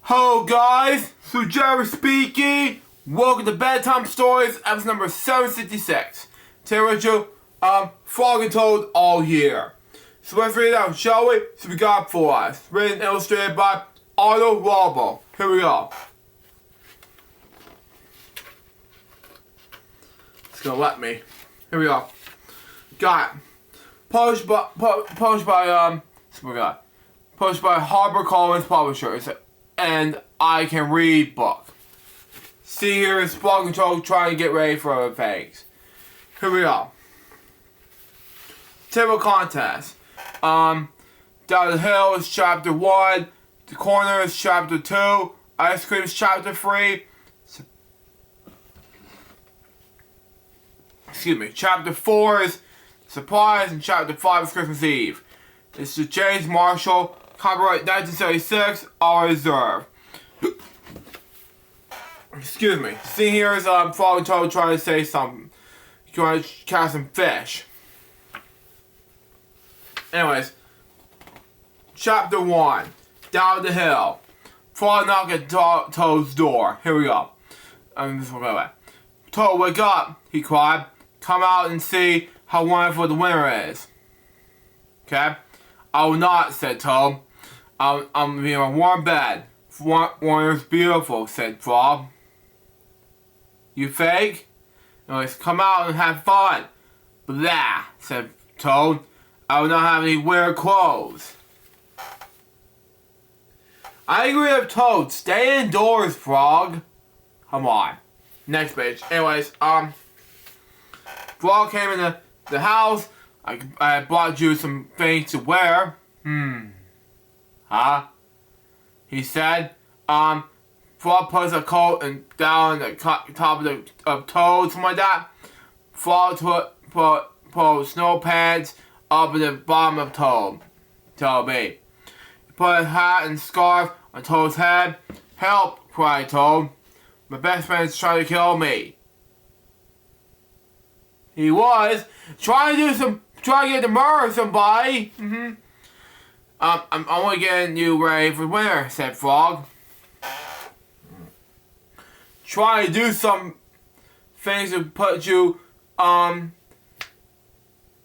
Hello guys, so Jerry speaking. Welcome to Bedtime Stories, episode number 766. Today we're going to Frog and Toad all year. So let's read it out, shall we? So we got for us. Written and illustrated by Otto Warble. Here we go. It's gonna let me. Here we go. Got it. Published by HarperCollins Publishers and I Can Read book. See here is Frog and Toad trying to get ready for the things. Here we go. Table contest. Down the Hill is chapter 1. The Corner is chapter 2. Ice Cream is chapter 3. Excuse me. Chapter 4 is Surprise, and chapter 5 is Christmas Eve. This is James Marshall. Copyright 1976. All reserved. Excuse me. See here is Frog and Toad trying to say something. Trying to catch some fish. Anyways. Chapter 1. Down the Hill. Frog knocked at Toad's door. Here we go. This will go away. Toad, wake up, he cried. Come out and see how wonderful the winter is. Okay? I will not, said Toad. I'm in a warm bed. Winter is beautiful, said Frog. You fake? Anyways, come out and have fun. Blah, said Toad. I will not have any weird clothes. I agree with Toad. Stay indoors, Frog. Come on. Next page. Anyways, Frog came in the house. I bought you some things to wear. Huh? He said, Frog puts a coat and down the top of Toad, something like that. Frog put snow pants up at the bottom of Toad. Told me. He put a hat and scarf on Toad's head. Help, cried Toad. My best friend's trying to kill me. He was trying to get to murder somebody. I'm only getting you ready for winter, said Frog. Trying to do some things to put you in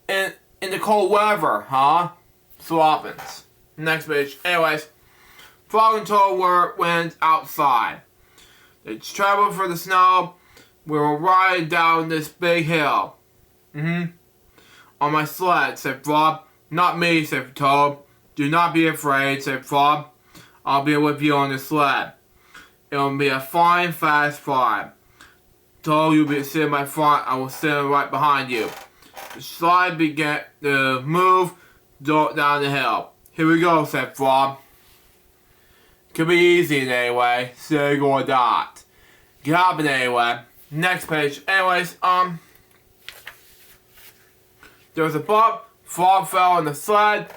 the cold weather, huh? So happens. Next page. Anyways, Frog and Toad went outside. They traveled for the snow. We were riding down this big hill. On my sled, said Frog. Not me, said Toad. Do not be afraid, said Frog. I'll be with you on the sled. It'll be a fine, fast ride. Toad, you'll be sitting in my front. I will sit right behind you. The sled began to move down the hill. Here we go, said Frog. Could be easy anyway, sig or not. Get happen anyway. Next page. Anyways, there was a bump. Frog fell on the sled.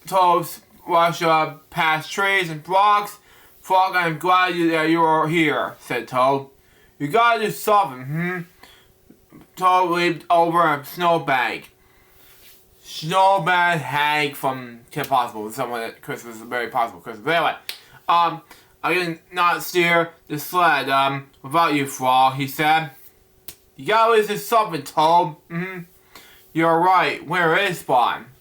Toad rushed past trees and rocks. Frog, I'm glad that you are here, said Toad. You gotta do something, Toad leaped over a snowbank. Snowman Hank from Kim Possible. Someone that Christmas is very possible Christmas. Anyway, I did not steer the sled, without you, Frog, he said. You gotta listen to something, Toad. You're right. Where is Spawn?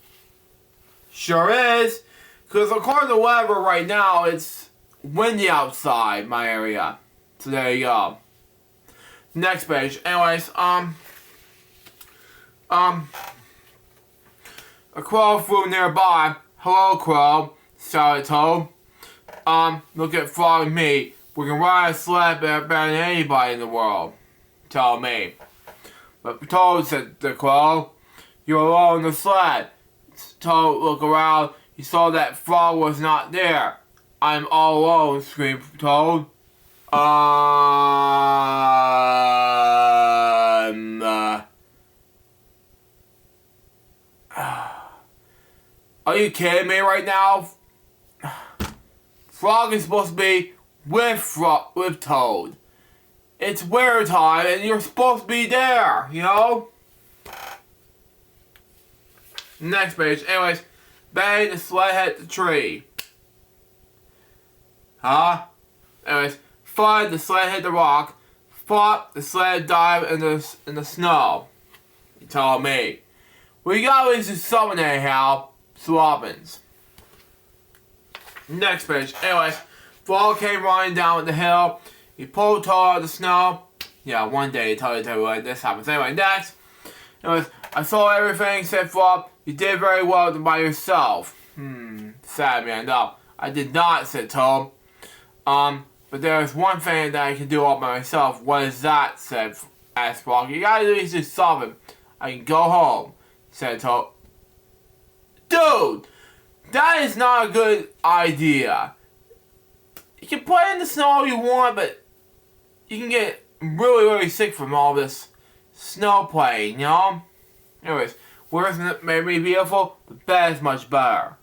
Sure is. Because according to the weather right now, it's windy outside my area. So there you go. Next page. Anyways, a crow flew nearby. Hello, Crow, shouted Toad. Look at Frog and me. We can ride a sled better than anybody in the world. Tell me. But Toad, said the Crow, you're alone in the sled. Toad looked around. He saw that Frog was not there. I'm all alone, screamed Toad. Are you kidding me right now? Frog is supposed to be with Toad. It's winter time and you're supposed to be there, you know? Next page. Anyways, bang, the sled hit the tree. Huh? Anyways, Fud, the sled hit the rock. Flop, the sled dived in the snow. You tell me. We got ways to summon anyhow. Swappins. Next page. Anyways, Frog came running down the hill. He pulled tall out of the snow. Yeah, one day he told you what this happens. Anyway, next. Anyways, I saw everything, said Frog. You did very well by yourself. Sad man, no. I did not, said Toad. But there's one thing that I can do all by myself. What is that? Asked Frog. You gotta do something. I can go home, said Toad. Dude! That is not a good idea. You can play in the snow all you want, but you can get really sick from all this snow playing, you know? Anyways, worse than it may be beautiful, but bed is much better.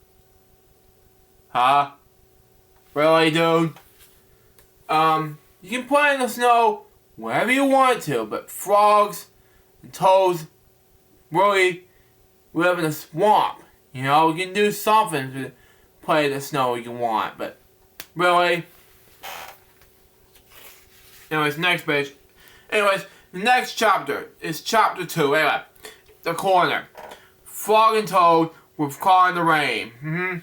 Huh? Really, dude? You can play in the snow wherever you want to, but frogs and toads really live in a swamp. You know, you can do something to play in the snow if you want, but really. Anyways, next page. Anyways, the next chapter is chapter 2. Anyway, the corner. Frog and Toad were caught in the rain.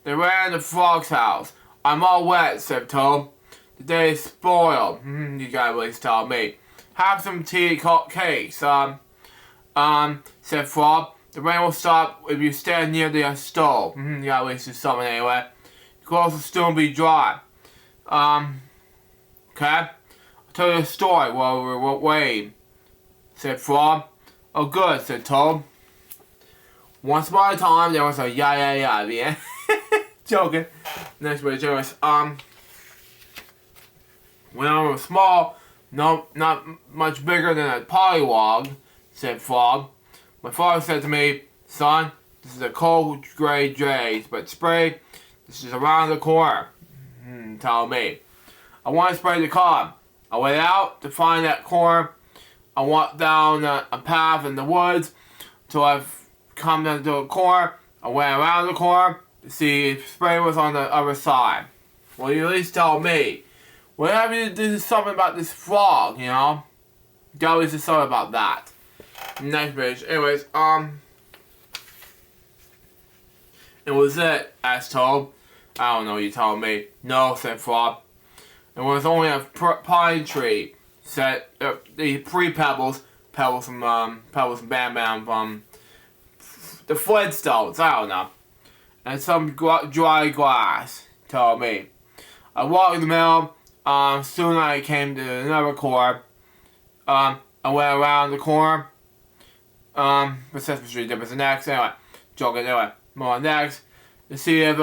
They ran to Frog's house. I'm all wet, said Toad. The day is spoiled. You gotta at least tell me. Have some tea cakes. Said Frog. The rain will stop if you stand near the stove. You gotta at least do something anyway. Your clothes will still be dry. Okay? I'll tell you a story while we're waiting, said Frog. Oh good, said Toad. Once upon a time, there was a yeah. Joking. Next page, anyways. When I was small, not much bigger than a pollywog, said Frog. My father said to me, son, this is a cold gray day, but spray, this is around the corner. Tell me. I want to spray the car. I went out to find that corner. I walked down a path in the woods until I've come into a corner. I went around the corner to see if spray was on the other side. Well, you at least tell me. Whenever you do something about this frog, you know? You gotta at least do something about that. Next page. Anyways, it was it, asked Toad. I don't know, you told me. No, said Frog. It was only a pine tree. Said, the three pebbles from Bam Bam from the Flintstones, I don't know. And some dry grass, told me. I walked in the middle. Soon I came to another corner. I went around the corner. But Sesame Street was the next. Anyway, joking. Anyway, more next to see if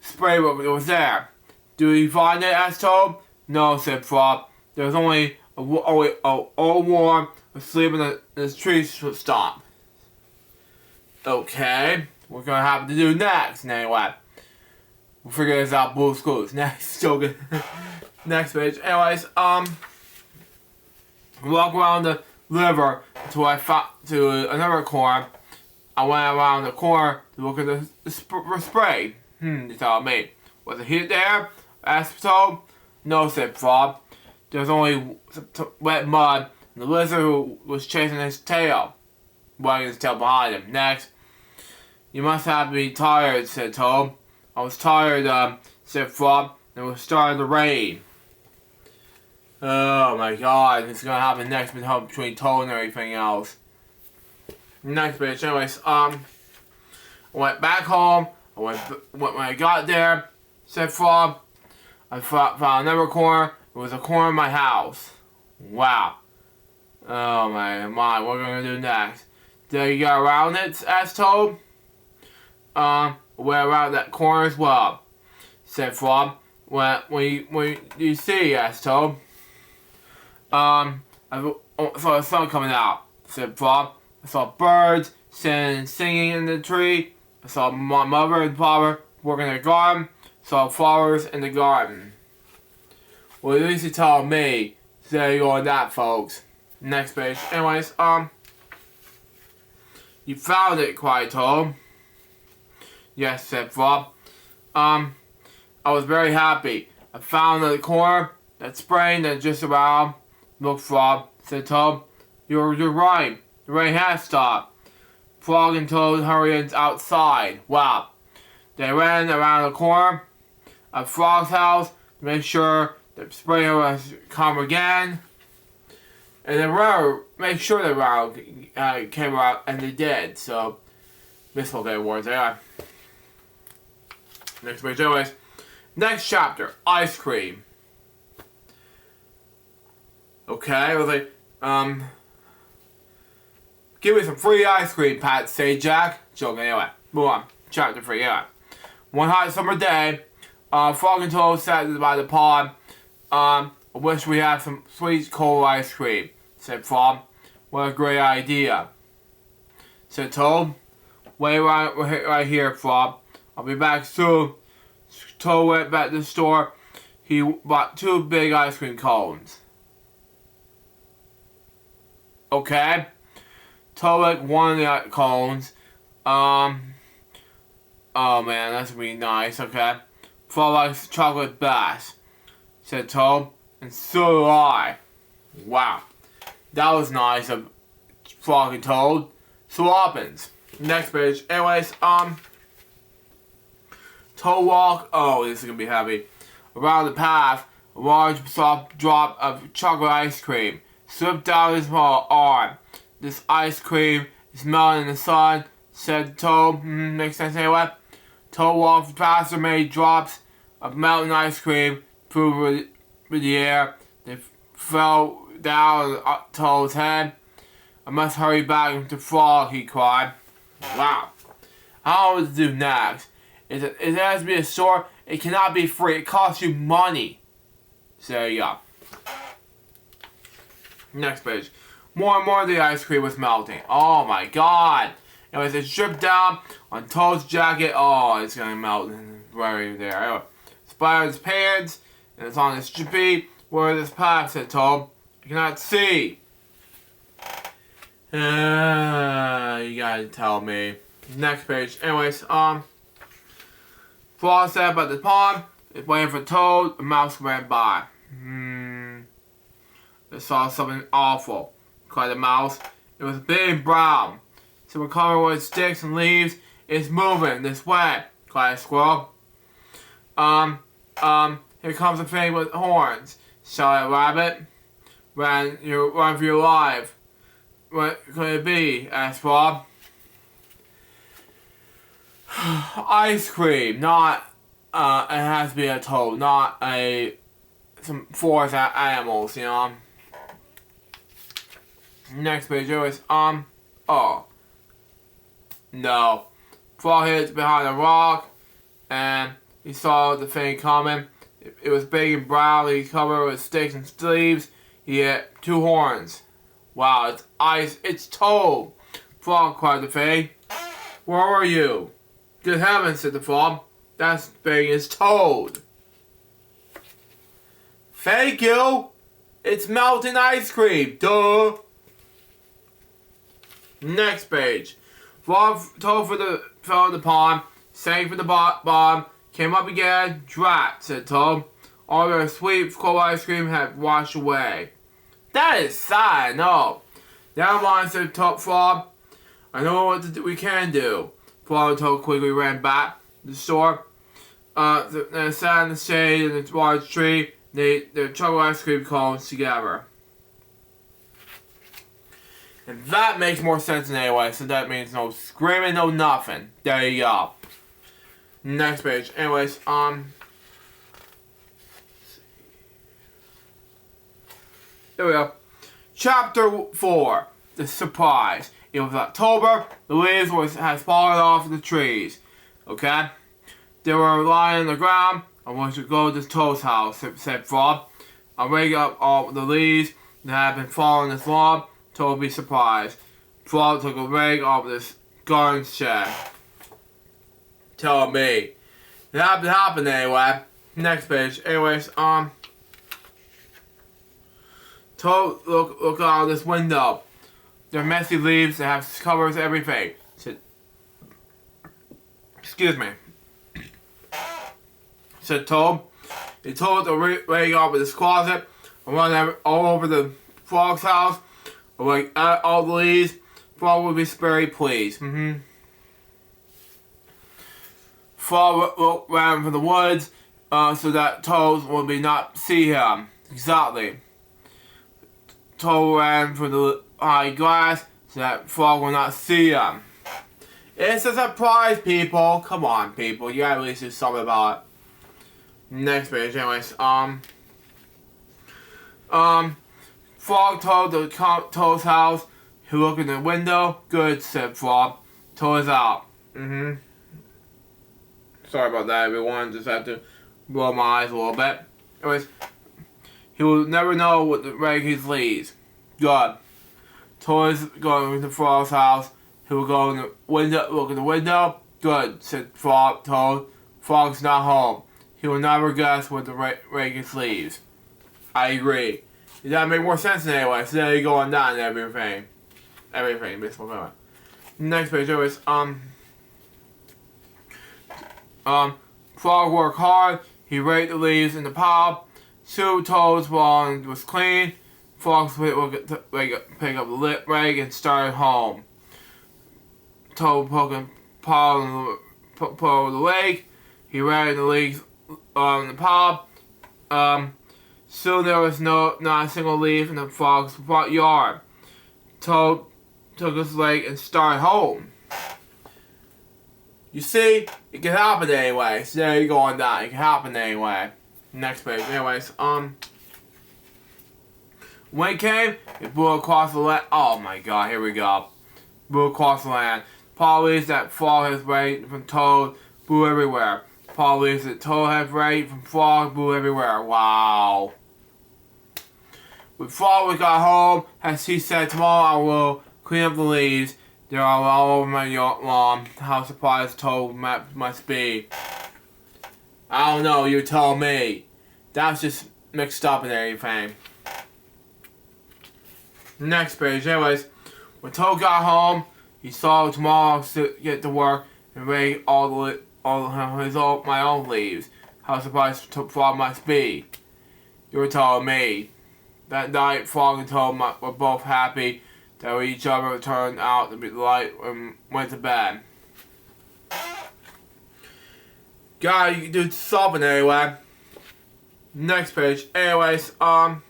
spray was there. Do you find it? Asked Toad. No, said Frog. There was only old worm asleep in the tree stump. Okay, we're gonna have to do next. Anyway. We'll figure this out, Blue Schools. Next, joking. Next page. Anyways, walk around the river until I found to another corner. I went around the corner to look at the spray. You tell me. Was it heat there? Asked Toad. No, said Frog. There's only wet mud, and the lizard who was chasing his tail, wagging his tail behind him. Next. You must have been tired, said Toad. I was tired, said Frog. It was starting to rain. Oh my god, it's gonna happen next between Toad and everything else. Next page, anyways, I went back home. When I got there, said Frog, I found another corner. It was a corner of my house. Wow. Oh my, what are we gonna do next? Did you get around it? Asked Toad. Went around that corner as well, said Frog. When you see, asked Toad. I saw the sun coming out, said Frog. I saw birds singing in the tree. I saw my mother and father working in the garden. Saw flowers in the garden. Well, at least you told me. So there you go on that, folks. Next page. Anyways, you found it, cried Toad. Yes, said Frog. I was very happy. I found the corner that sprang that just around. Look, Frog, said Toad. You're right. The rain has stopped. Frog and Toad hurried outside. Wow. They ran around the corner of Frog's house to make sure the sprayer was calm again. And then make sure the round came out, and they did. So, Mistletoe Awards, anyway. Next page, anyways. Next chapter, ice cream. Okay, I was like, give me some free ice cream, Pat, say Jack. Joking, anyway. Move on. Chapter 3, anyway. One hot summer day, Frog and Toad sat by the pond. I wish we had some sweet cold ice cream, said Frog. What a great idea, said Toad. Wait right here, Frog. I'll be back soon. Toad went back to the store. He bought 2 big ice cream cones. Okay. Toad liked one of the cones. Oh man, that's gonna be nice, okay. Frog likes chocolate best, said Toad. And so do I. Wow. That was nice of Frog and Toad. Swappins. Next page. Anyways, Toad walked, oh, this is gonna be heavy, around the path. A large soft drop of chocolate ice cream slipped down his arm. This ice cream is melting in the sun, said Toad. Makes sense anyway. Toad walked faster, made drops of melting ice cream through the air. They fell down on Toad's head. I must hurry back to Frog, he cried. Wow. I don't know what to do next. It has to be a store. It cannot be free. It costs you money. So there you go. Next page. More and more of the ice cream was melting. Oh my god. Anyways, it dripped down on Toad's jacket. Oh, it's gonna melt right there. Anyway, Spider's pants, and it's on his feet. Where is this path, said Toad. I cannot see. You gotta tell me. Next page. Anyways, Frog sat by the pond, waiting for Toad. A mouse ran by. They saw something awful, cried the mouse. It was big and brown. So we're covered with sticks and leaves. It's moving this way, cried a squirrel. Here comes a thing with horns, shouted a rabbit. Run for your life. What could it be? Asked Frog. Ice cream, not, it has to be a toad, not some forest animals, you know. Next page is, oh. No. Frog hid behind a rock, and he saw the thing coming. It was big and brown, he covered with sticks and leaves. He had 2 horns. Wow, it's ice, it's Toad! Frog, cried the thing. Where are you? Good heavens, said the Frog. That's big as Toad. Thank you! It's melting ice cream, duh! Next page. Frog fell in the pond, sank from the bottom, came up again. Drat, said Toad. All their sweet cold ice cream had washed away. That is sad, no. Never mind, said Frog. I know what we can do. Frog and Toad quickly ran back to the store. They sat in the shade in the large tree. They ate their chocolate ice cream cones together. And that makes more sense anyway, so that means no screaming, no nothing. There you go. Next page. Anyways, there we go. Chapter 4. The surprise. It was October. The leaves had fallen off the trees. Okay? They were lying on the ground. I want to go to Toad's house, said Frog. I'll rake up all the leaves that have been falling this long. Toad would be surprised. Frog took a rake off this garden shed. Tell me. It happened anyway. Next page. Anyways, Toad look out this window. They're messy leaves that have covers everything. Excuse me. said Toad. He told to rake up in his closet and run all over the frog's house. Like all the leaves. Frog would be very pleased. Frog ran from the woods so that Toad would not see him. Exactly. Toad ran from the high grass so that Frog will not see him. It's a surprise, people. Come on, people. You gotta at least do something about it. Next page, anyways. Frog told to come to Toad's house. He looked in the window. Good, said Frog. Toad is out. Sorry about that, everyone. Just had to roll my eyes a little bit. Anyways, he will never know what the rake his leaves. Good. Toad is going to Frog's house. He will go in the window. Look in the window. Good, said Frog. Toad. Frog's not home. He will never guess what the rake his leaves. I agree. That make more sense anyway. So there you go on that and everything. Everything, basically. Next page, anyways. Frog worked hard. He raked the leaves in the pile. Soon Toad's lawn was clean. Frog picked up the rake and started home. Toad poked a pile over the lake. He raked the leaves on the pile. Soon there was not a single leaf in the frog's front yard. Toad took his rake and started home. You see, it can happen anyway. So there you go on that. It can happen anyway. Next page. Anyways, when it came, it blew across the land. Oh my god, here we go. Blew across the land. Polys that Frog has raked from Toad blew everywhere. Polys that Toad has raked from Frog blew everywhere. Wow. When Frog got home, as he said, tomorrow I will clean up the leaves. They are all over my lawn. How surprised Toad must be. I don't know, you tell me. That's just mixed up and everything. Next page, anyways. When Toad got home, he saw tomorrow to get to work and rake my own leaves. How surprised Frog must be. You were telling me. That night, Frog and Toad were both happy that each other turned out to be light and went to bed. God, you can do something anyway. Next page. Anyways, man.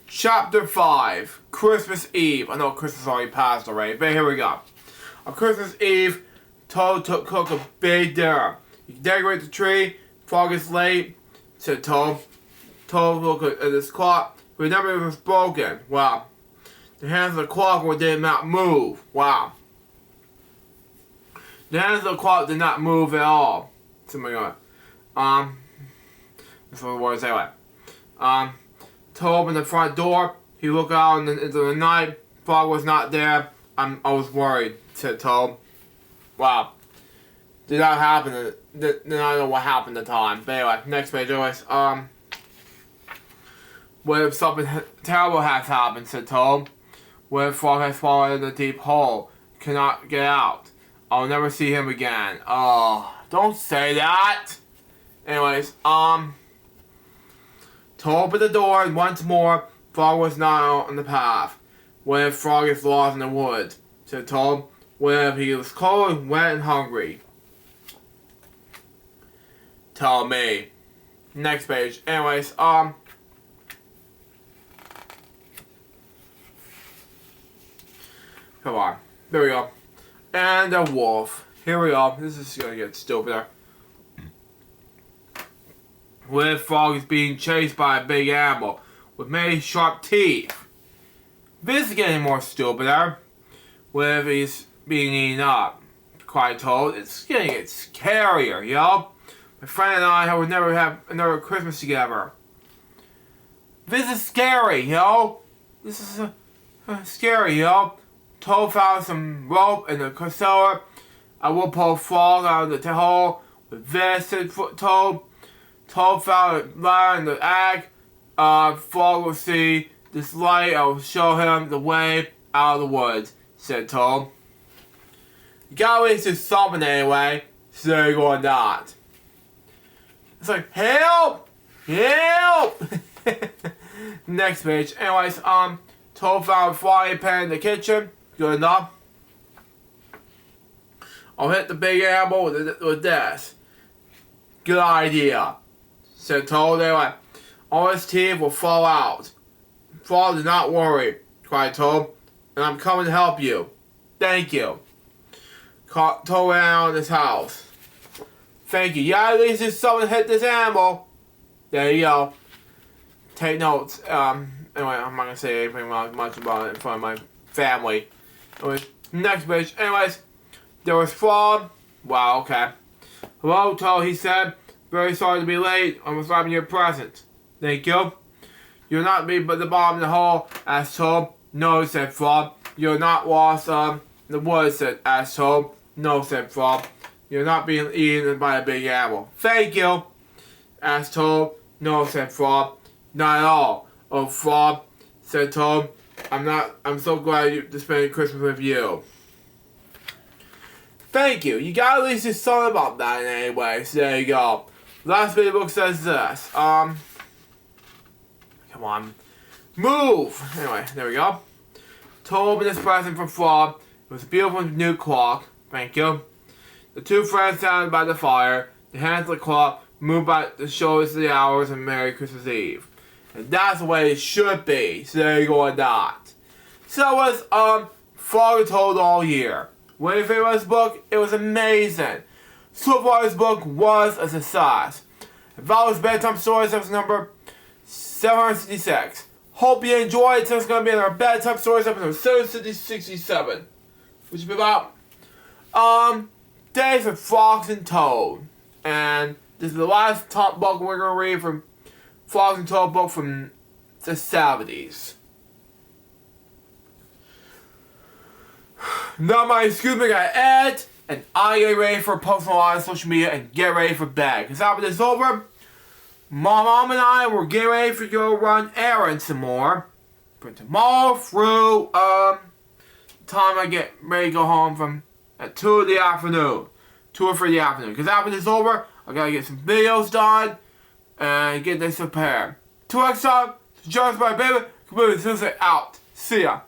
Chapter 5. Christmas Eve. I know Christmas already passed already, but here we go. On Christmas Eve, Toad cooked a big dinner. He decorated the tree. Frog is late, said Toad. Toad looked at his clock. Remember, it was broken. Wow. The hands of the clock did not move. Wow. The hands of the clock did not move at all. Something like that. That's what the words anyway. Toad opened the front door. He looked out into the night. Frog was not there. I was worried, said Toad. Wow. Did not happen. Did not know what happened at the time. But anyway, next page, anyways. What if something terrible has happened, said Toad. What if Frog has fallen in a deep hole? Cannot get out. I'll never see him again. Oh, don't say that. Anyways, Toad opened the door and once more, Frog was not out on the path. What if Frog is lost in the woods, said Toad. What if he was cold, wet, and hungry? Tell me. Next page. Anyways, come on. There we go. And a wolf. Here we go. This is gonna get stupider. What if Frog is being chased by a big animal with many sharp teeth? This is getting more stupider. What if he's being eaten up? Cried Toad. It's getting scarier, yo. My friend and I would never have another Christmas together. This is scary, yo. This is scary, yo. Toad found some rope in the cellar. I will pull Frog out of the hole with this, said Toad. Toad found a light in the egg. Frog will see this light. I will show him the way out of the woods, said Toad. You gotta at least do something anyway. Say or not. It's like, help! Help! Next page. Anyways, Toad found a frying pan in the kitchen. Good enough. I'll hit the big animal with this. Good idea. Said Toad. Anyway, all his teeth will fall out. Frog, do not worry, cried Toad. And I'm coming to help you. Thank you. Toad ran out of his house. Thank you. Yeah, at least there's someone hit this animal. There you go. Take notes. Anyway, I'm not gonna say anything much about it in front of my family. Anyways, next page. Anyways, there was Frog. Wow, okay. Hello, Toad, he said. Very sorry to be late. I was grabbing your present. Thank you. You're not me but the bottom of the hole, asked Toad. No, said Frog. You're not lost, the woods, asked Toad. No, said Frog. You're not being eaten by a big animal. Thank you, asked Toad. No, said Frog. Not at all. Oh, Frog, said Toad. I'm so glad to spend Christmas with you. Thank you. You got at least do something about that in any way. So there you go. Last bit of the book says this. Come on. Move! Anyway, there we go. Toad opened his present for Frog. It was a beautiful new clock. Thank you. The two friends sat by the fire. The hands of the clock moved by the shoulders of the hours of Merry Christmas Eve. And that's the way it should be. So there you go or not. So it was, Frog and Toad all year. What do you think about this book? It was amazing. So far this book was a success. If that was Bedtime Stories, that was number 766. Hope you enjoyed. So it's going to be in our Bedtime Stories episode 767. Which will be about, Days of Frogs and Toad. And this is the last top book we're going to read from Frogs and Toad book from the 70s. Now my excuse me, I got Ed, and I get ready for posting a lot on social media and get ready for bed. Because after this is over, my mom and I will get ready for go run errands some more. From tomorrow through time I get ready to go home from at 2 in the afternoon. 2 or 3 in the afternoon. Because after this is over, I gotta get some videos done and get this prepared. Till next time, John's my baby. Community Tuesday out. See ya.